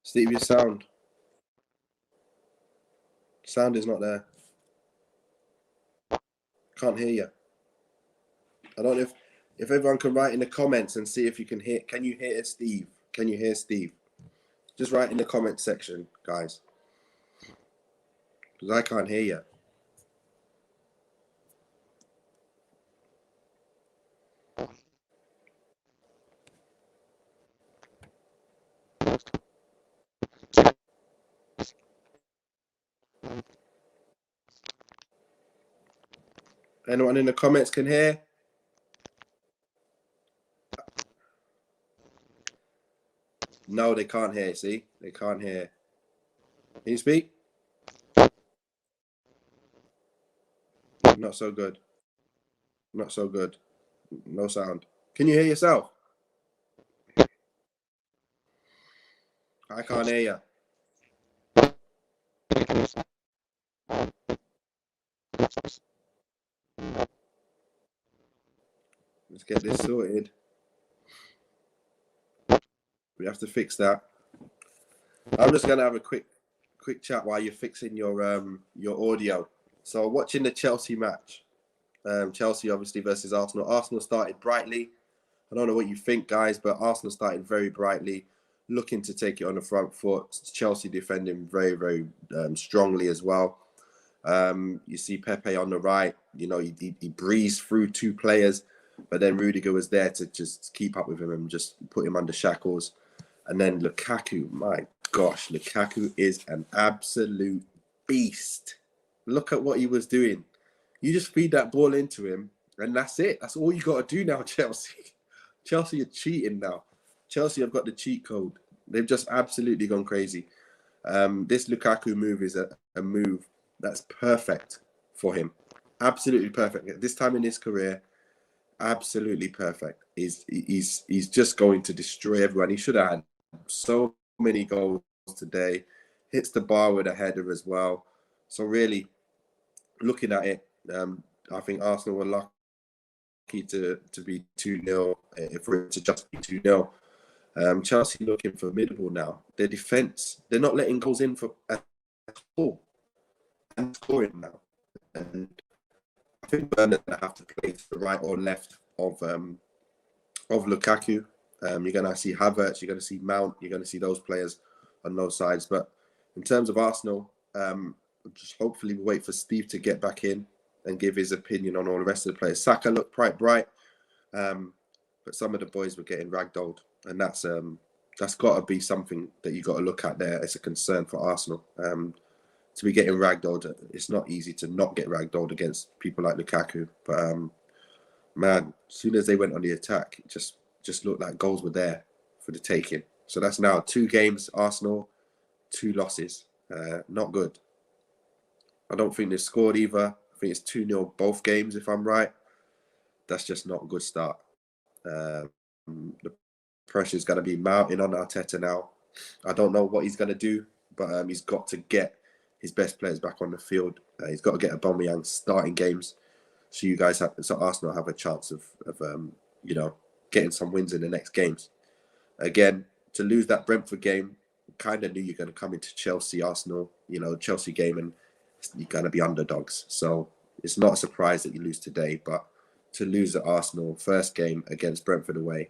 Steve, your sound is not there. Can't hear you. I don't know if everyone can write in the comments and see if you can hear. Can you hear Steve? Can you hear Steve? Just write in the comment section, guys, because I can't hear you. Anyone in the comments can hear? No, they can't hear. See, they can't hear. Can you speak? Not so good. Not so good. No sound. Can you hear yourself? I can't hear you. Let's get this sorted. We have to fix that. I'm just gonna have a quick chat while you're fixing your audio. So watching the Chelsea match. Chelsea obviously versus Arsenal. Arsenal started brightly. I don't know what you think, guys, but Arsenal started very brightly, looking to take it on the front foot. Chelsea defending very, very strongly as well. You see Pepe on the right. You know, he breezed through two players, but then Rudiger was there to just keep up with him and just put him under shackles. And then Lukaku, my gosh, Lukaku is an absolute beast. Look at what he was doing. You just feed that ball into him, and that's it. That's all you got to do now, Chelsea. Chelsea are cheating now. Chelsea have got the cheat code. They've just absolutely gone crazy. This Lukaku move is a move that's perfect for him. Absolutely perfect. At this time in his career, absolutely perfect. He's just going to destroy everyone. He should have had so many goals today. Hits the bar with a header as well. So really, looking at it, I think Arsenal were lucky to be 2-0, for it to just be 2-0. Chelsea looking formidable now. Their defence, they're not letting goals in for at all. And scoring now. And I think Bernard's going to have to play to the right or left of Lukaku. You're going to see Havertz, you're going to see Mount, you're going to see those players on those sides. But in terms of Arsenal, just hopefully we'll wait for Steve to get back in and give his opinion on all the rest of the players. Saka looked quite bright, but some of the boys were getting ragdolled, and that's got to be something that you got to look at there as a concern for Arsenal. To be getting ragdolled, it's not easy to not get ragdolled against people like Lukaku. But man, as soon as they went on the attack, it just looked like goals were there for the taking. So that's now 2 games, Arsenal, 2 losses. Not good. I don't think they've scored either. I think it's 2-0 both games, if I'm right. That's just not a good start. The pressure's going to be mounting on Arteta now. I don't know what he's going to do, but he's got to get his best players back on the field. He's got to get Aubameyang starting games, so Arsenal have a chance of getting some wins in the next games. Again, to lose that Brentford game, kind of knew you're going to come into Arsenal, Chelsea game, and you're going to be underdogs. So it's not a surprise that you lose today, but to lose at Arsenal, first game against Brentford away,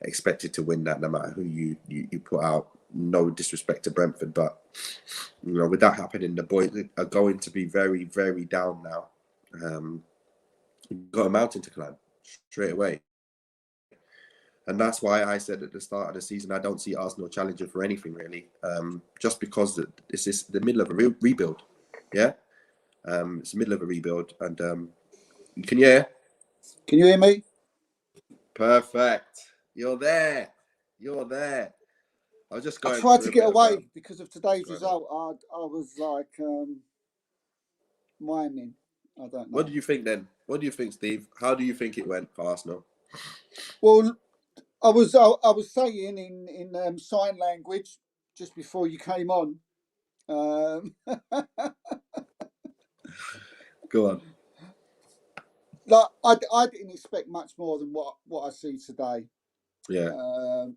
expected to win that no matter who you put out. No disrespect to Brentford, but with that happening, the boys are going to be very, very down now. You've got a mountain to climb straight away. And that's why I said at the start of the season, I don't see Arsenal challenging for anything really, just because this is the middle of a rebuild. Yeah, it's the middle of a rebuild, and can you hear? Can you hear me? Perfect. You're there. I was just going. I tried to get away because of today's result. I was like miming. I don't know. What do you think then? What do you think, Steve? How do you think it went for Arsenal? Well, I was saying in sign language just before you came on. Go on. Like I didn't expect much more than what I see today. Yeah.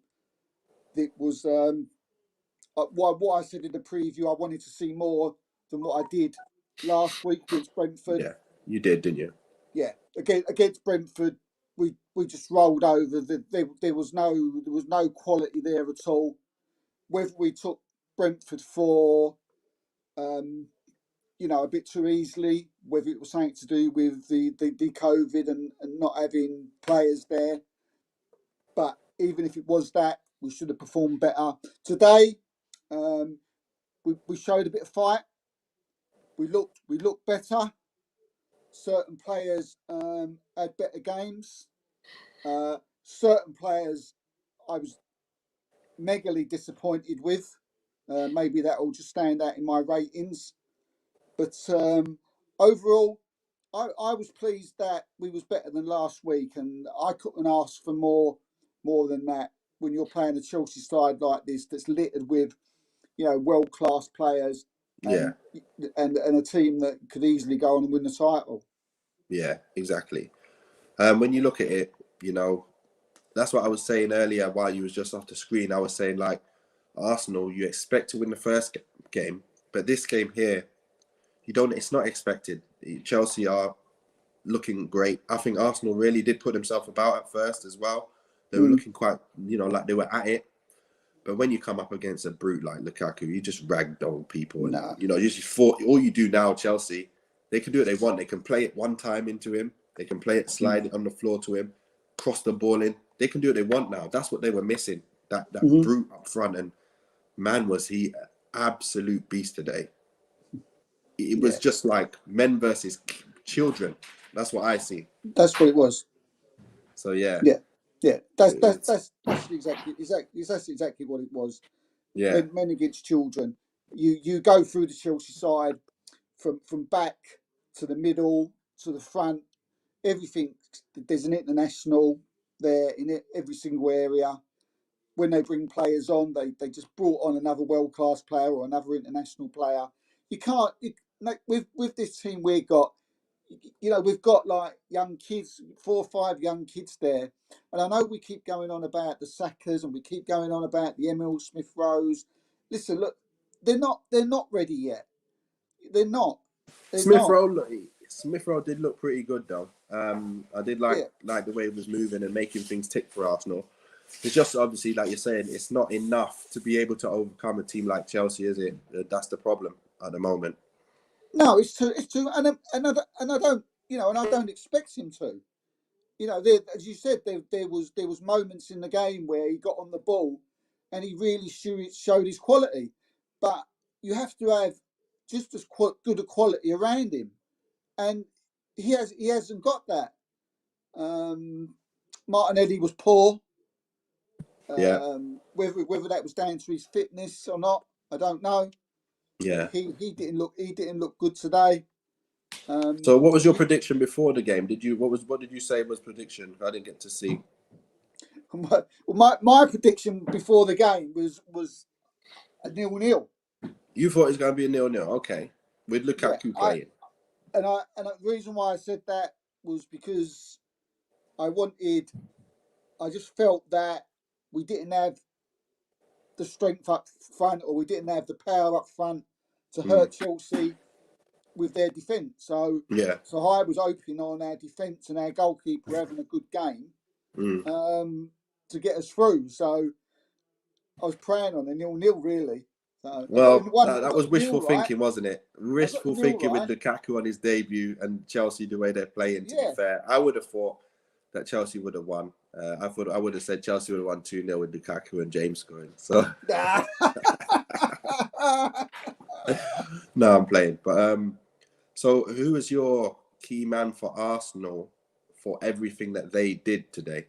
It was what I said in the preview. I wanted to see more than what I did last week against Brentford. Yeah, you did, didn't you? Yeah, against Brentford, we just rolled over. There was no quality there at all. Whether we took Brentford for a bit too easily, whether it was something to do with the COVID and not having players there. But even if it was that, we should have performed better. Today, we showed a bit of fight. We looked better. Certain players had better games. Certain players I was megally disappointed with. Maybe that will just stand out in my ratings. But overall, I was pleased that we was better than last week, and I couldn't ask for more than that when you're playing a Chelsea side like this that's littered with, world-class players and a team that could easily go on and win the title. Yeah, exactly. When you look at it, that's what I was saying earlier while you was just off the screen. I was saying, like, Arsenal, you expect to win the first game, but this game here, it's not expected. Chelsea are looking great. I think Arsenal really did put themselves about at first as well. They were looking quite, like they were at it. But when you come up against a brute like Lukaku, you just ragdoll people. And, you just fought. All you do now, Chelsea, they can do what they want. They can play it one time into him. They can play it, slide it on the floor to him, cross the ball in. They can do what they want now. That's what they were missing, that brute up front. And man, was he an absolute beast today. It was just like men versus children. That's what I see. That's what it was. So, yeah. Yeah. Yeah, that's It that's was, that's that's exactly what it was. yeah, Men against children. You go through the Chelsea side from back to the middle to the front. Everything, there's an international there in every single area. When they bring players on, they just brought on another world class player or another international player. You can't with this team we've got. We've got like young kids, 4 or 5 young kids there, and I know we keep going on about the Sakas and we keep going on about the Emil Smith Rowes. Listen, look, they're not ready yet. They're not. They're Smith not. Rowe. Smith Rowe did look pretty good though. I did Yeah. like the way he was moving and making things tick for Arsenal. It's just obviously, like you're saying, it's not enough to be able to overcome a team like Chelsea, is it? That's the problem at the moment. No, it's too, and I don't, and I don't expect him to. As you said, there was moments in the game where he got on the ball, and he really showed his quality. But you have to have just as good a quality around him, and he hasn't got that. Um, Martinelli was poor. Yeah, Whether that was down to his fitness or not, I don't know. yeah. He didn't look good today. So, what was your We prediction before the game? What did you say was prediction? I didn't get to see. my prediction before the game was a 0-0. You thought it was going to be a 0-0. Okay, with Yeah, Lukaku playing. the reason why I said that was because I wanted. I just felt that we didn't have the strength up front, or we didn't have the power up front to Mm. hurt Chelsea with their defence. So, Yeah. so I was hoping on our defence and our goalkeeper having a good game Mm. um, to get us through. So I was praying on a 0-0 really. So I got Well, I that got was the nil wishful right. thinking, wasn't it? I got the Wishful nil thinking with right. Lukaku on his debut and Chelsea the way they're playing. To be Yeah. fair, I would have thought that Chelsea would have won. I thought I would have said Chelsea would have won 2-0 with Lukaku and James scoring. So no, I'm playing. But so who was your key man for Arsenal for everything that they did today?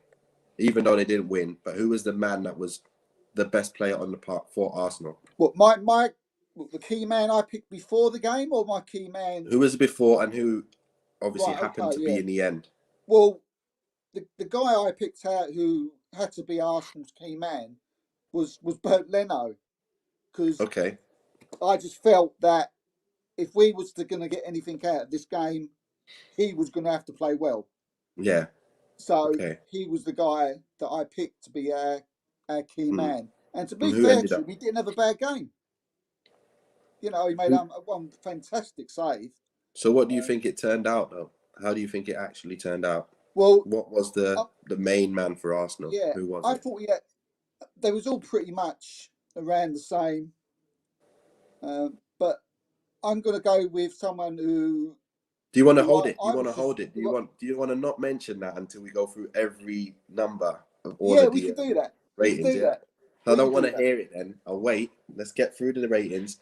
Even though they didn't win, but who was the man that was the best player on the park for Arsenal? What the key man I picked before the game, or my key man? Who was before and who obviously Right. happened Okay. to Yeah. be in the end? Well, the guy I picked out who had to be Arsenal's key man was Bert Leno, because Okay. I just felt that if we was going to get anything out of this game, he was going to have to play well. Yeah. So Okay. he was the guy that I picked to be our key Mm. man. And to And be who fair ended to up? him, he didn't have a bad game. He made Who, one fantastic save. so what do you Um, think it turned out though? How do you think it actually turned out? well, What was uh, the main man for Arsenal? yeah, Who was I it? thought they was all pretty much around the same. But I'm going to go with someone Do you want to who hold it? Do you I want to was just hold it? Do you want to not mention that until we go through every number of all yeah, of we the could do that. We could ratings? do Yeah. that. I We don't could want do to that. hear it then. I'll wait. Let's get through to the ratings.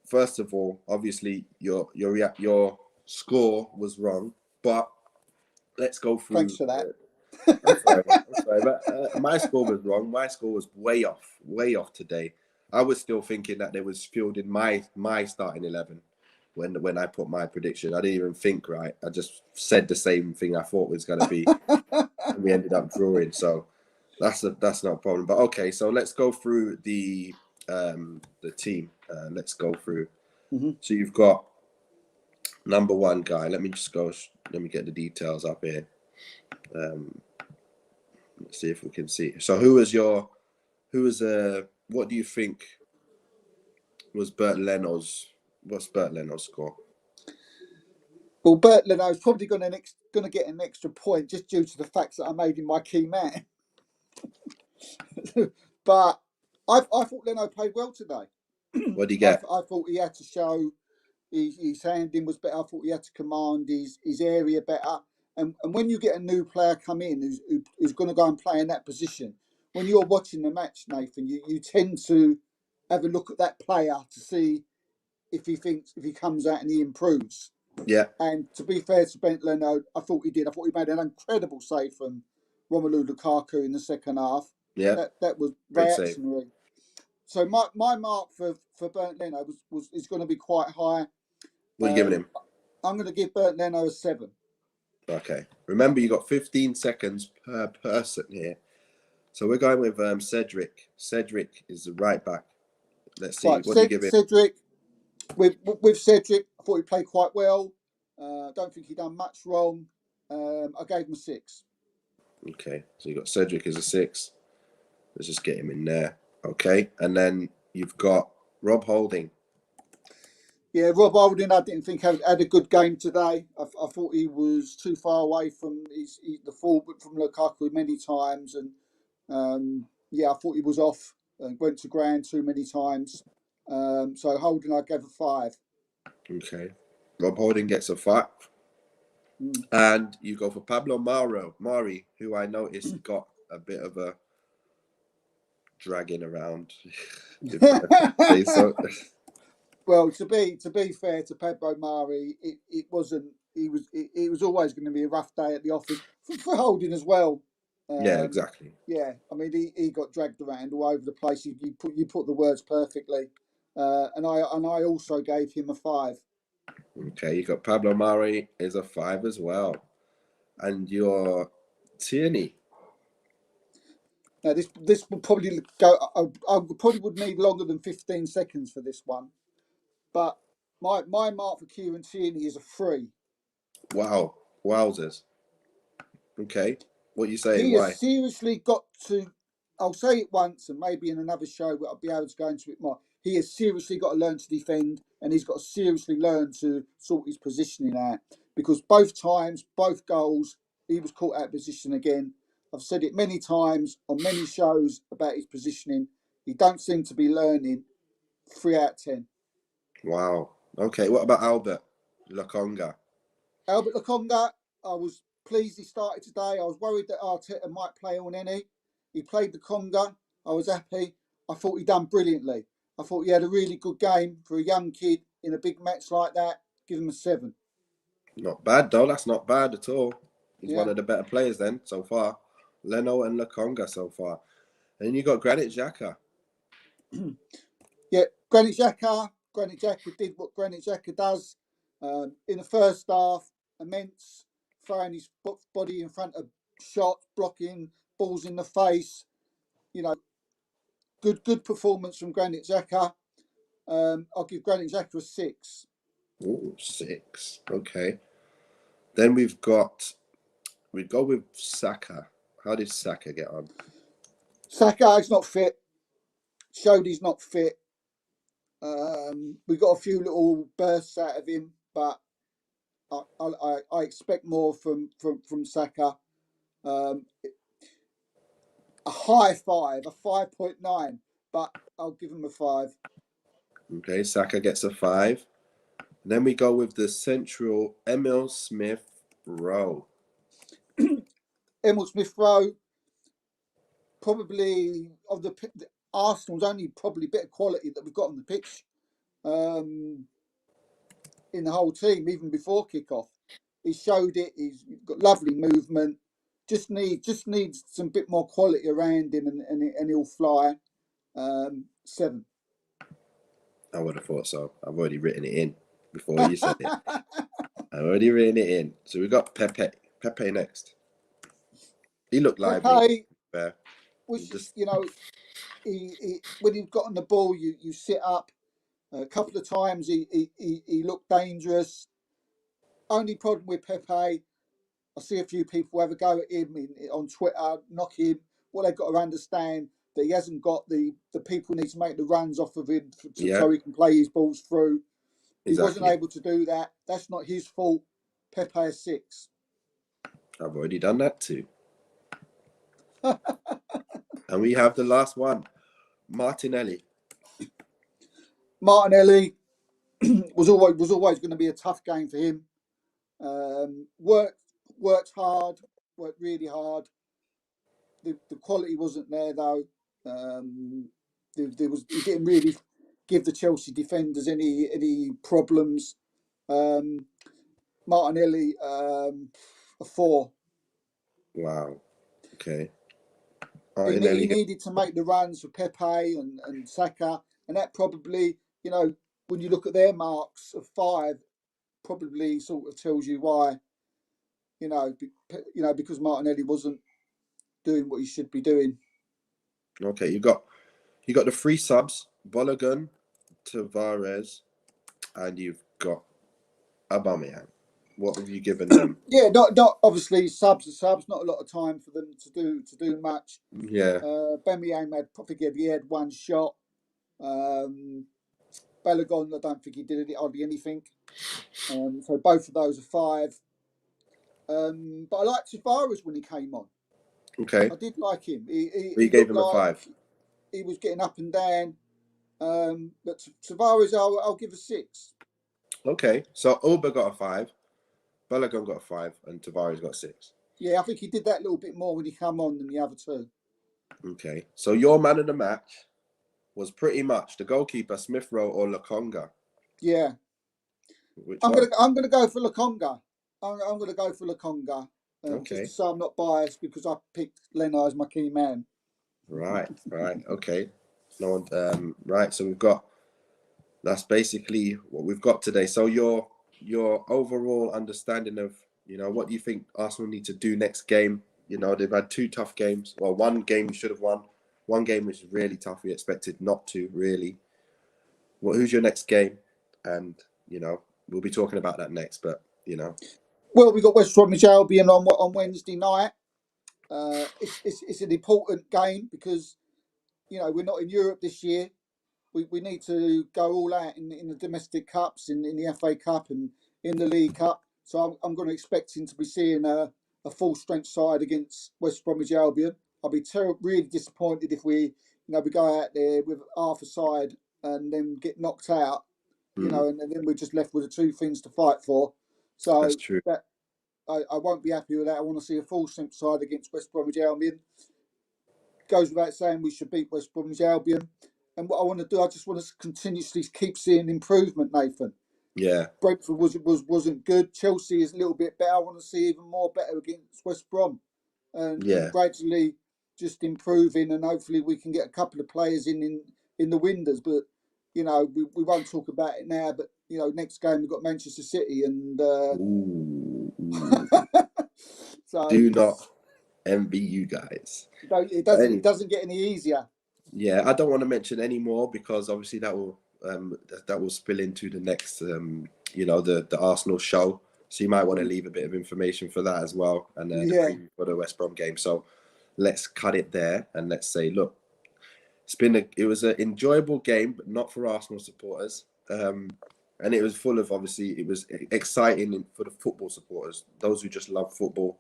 First of all, obviously your score was wrong, but let's go Thanks through. for that. I'm sorry. I'm sorry, but my score was wrong. My score was way off today. I was still thinking that there was fielding my starting 11 when I put my prediction. I didn't even think right. I just said the same thing I thought was going to be, and we ended up drawing. So that's not a problem. But okay, so let's go through the team. Let's go through. Mhm. So you've got number one guy. Let me just go. Let me get the details up here. Let's see if we can see. So what do you think was what's Bert Leno's score? Well, Bert Leno's probably going to get an extra point just due to the fact that I made him my key man. But I thought Leno played well today. What did he I, get? I thought he had to show his handling was better. I thought he had to command his area better. And when you get a new player come in who's going to go and play in that position, when you're watching the match, Nathan, you tend to have a look at that player to see if he comes out and he improves. Yeah. And to be fair to Bent Leno, I thought he did. I thought he made an incredible save from Romelu Lukaku in the second half. Yeah, That was great save. reactionary. So my mark for Bernd Leno is going to be quite high. What are you giving him? I'm going to give Bernd Leno a 7. Okay. Remember, you got 15 seconds per person here. So we're going with Cedric. Cedric is the right back. Let's see. Right, What do you give him? Cedric. With Cedric, I thought he played quite well. I don't think he done much wrong. I gave him a 6. Okay. So you got Cedric as a 6. Let's just get him in there. Okay. And then you've got Rob Holding. Yeah, Rob Holding, I didn't think had a good game today. I thought he was too far away from the forward from Lukaku many times, and I thought he was off and went to ground too many times. So Holding, I gave a 5. Okay. Rob Holding gets a 5. And you go for Pablo Mari, who I noticed got a bit of a dragging around. Well, to be fair to Pedro Mari, it wasn't. It was always going to be a rough day at the office for Holding as well. Yeah, exactly. Yeah, I mean he got dragged around all over the place. You put the words perfectly, and I also gave him a 5. Okay, you got Pablo Mari is a 5 as well, and your Tierney. Now this will probably go. I probably would need longer than 15 seconds for this one, but my mark for Kieron Tierney is a 3. Wow, wowzers. Okay, what are you saying? He Why? has seriously got to. I'll say it once, and maybe in another show I'll be able to go into it more. He has seriously got to learn to defend, and he's got to seriously learn to sort his positioning out. Because both times, both goals, he was caught out of position again. I've said it many times on many shows about his positioning. He don't seem to be learning. 3 out of 10. Wow. Okay, what about Albert Lokonga? Albert Lokonga, I was pleased he started today. I was worried that Arteta might play on any. He played the conga. I was happy. I thought he done brilliantly. I thought he had a really good game for a young kid in a big match like that. Give him a 7. Not bad though. That's not bad at all. He's Yeah. one of the better players then so far. Leno and Lokonga so far. And then you got Granit Xhaka. Yeah, Granit Xhaka. Granit Xhaka did what Granit Xhaka does. In the first half, immense, throwing his body in front of shots, blocking balls in the face. You know, good performance from Granit Xhaka. I'll give Granit Xhaka a 6. Ooh, 6. Okay. Then we go with Saka. How did Saka get on? Saka is not fit. Showed he's not fit. We got a few little bursts out of him, but I expect more from Saka. A high 5, a 5.9, but I'll give him a 5. Okay, Saka gets a 5. Then we go with the central Emil Smith Rowe. Emil Smith Rowe, probably of the Arsenal's only probably bit of quality that we've got on the pitch. In the whole team, even before kickoff, he showed it. He's got lovely movement. Just needs some bit more quality around him, and he'll fly. 7. I would have thought so. I've already written it in before you said it. I've already written it in. So we got Pepe. Pepe next. He looked lively. Pepe, which he when he got on the ball, you sit up. A couple of times he looked dangerous. Only problem with Pepe, I see a few people have a go at him on Twitter, knock him. What they've got to understand that he hasn't got the people need to make the runs off of him so he can play his balls through. He wasn't able to do that. That's not his fault. Pepe is 6. I've already done that too. And we have the last one, Martinelli. Martinelli was always going to be a tough game for him. Worked hard, worked really hard. The quality wasn't there though. He didn't really give the Chelsea defenders any problems. Martinelli, a 4. Wow. Okay. He Martinelli. needed to make the runs for Pepe and Saka, and that probably, when you look at their marks of 5, probably sort of tells you why. Because Martinelli wasn't doing what he should be doing. Okay, you got the 3 subs: Balogun, Tavares, and you've got Aubameyang. What have you given them? Yeah, not obviously subs are subs. Not a lot of time for them to do much. Yeah. Aubameyang he had 1 shot. Balogun, I don't think he did hardly anything. So both of those are 5. But I liked Tavares when he came on. Okay. I did like him. We He gave looked him a like 5. he was getting up and down. But Tavares, I'll give a 6. Okay. So Oba got a 5, Balogun got a 5, and Tavares got a 6. Yeah, I think he did that little bit more when he came on than the other 2. Okay. So your man of the match was pretty much the goalkeeper, Smith Rowe or Lokonga. Yeah. Which I'm one? gonna go for Lokonga. I'm gonna go for Lokonga. Okay. Just so I'm not biased because I picked Leno as my key man. Right. Okay. No one. Right. So that's basically what we've got today. So your overall understanding of what do you think Arsenal need to do next game? They've had 2 tough games. Well, one game we should have won. One game was really tough. We expected not to really. Well, who's your next game? And we'll be talking about that next. But Well, we got West Bromwich Albion on Wednesday night. It's an important game because we're not in Europe this year. We need to go all out in the domestic cups, in the FA Cup and in the League Cup. So I'm going to expect him to be seeing a full strength side against West Bromwich Albion. I'll be really disappointed if we go out there with half a side and then get knocked out, and then we're just left with the 2 things to fight for. So that's true. that I won't be happy with that. I want to see a full strength side against West Bromwich Albion. Goes without saying we should beat West Bromwich Albion. And what I want to do, I just want to continuously keep seeing improvement, Nathan. Yeah. Brentford wasn't good. Chelsea is a little bit better. I want to see even more better against West Brom, and gradually just improving. And hopefully we can get a couple of players in the windows. But we won't talk about it now. But next game we've got Manchester City, and Ooh. so Do not envy you guys. it doesn't get any easier. Yeah, I don't want to mention any more because obviously that will spill into the next the Arsenal show. So you might want to leave a bit of information for that as well, and the preview for the West Brom game. So let's cut it there and let's say, look, it was an enjoyable game, but not for Arsenal supporters. And it was full of, obviously, it was exciting for the football supporters, those who just love football.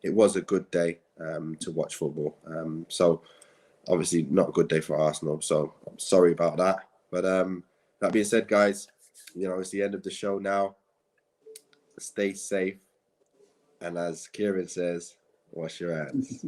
It was a good day to watch football. So obviously not a good day for Arsenal. So I'm sorry about that. But that being said, guys, it's the end of the show now. Stay safe. And as Kieran says, wash your hands.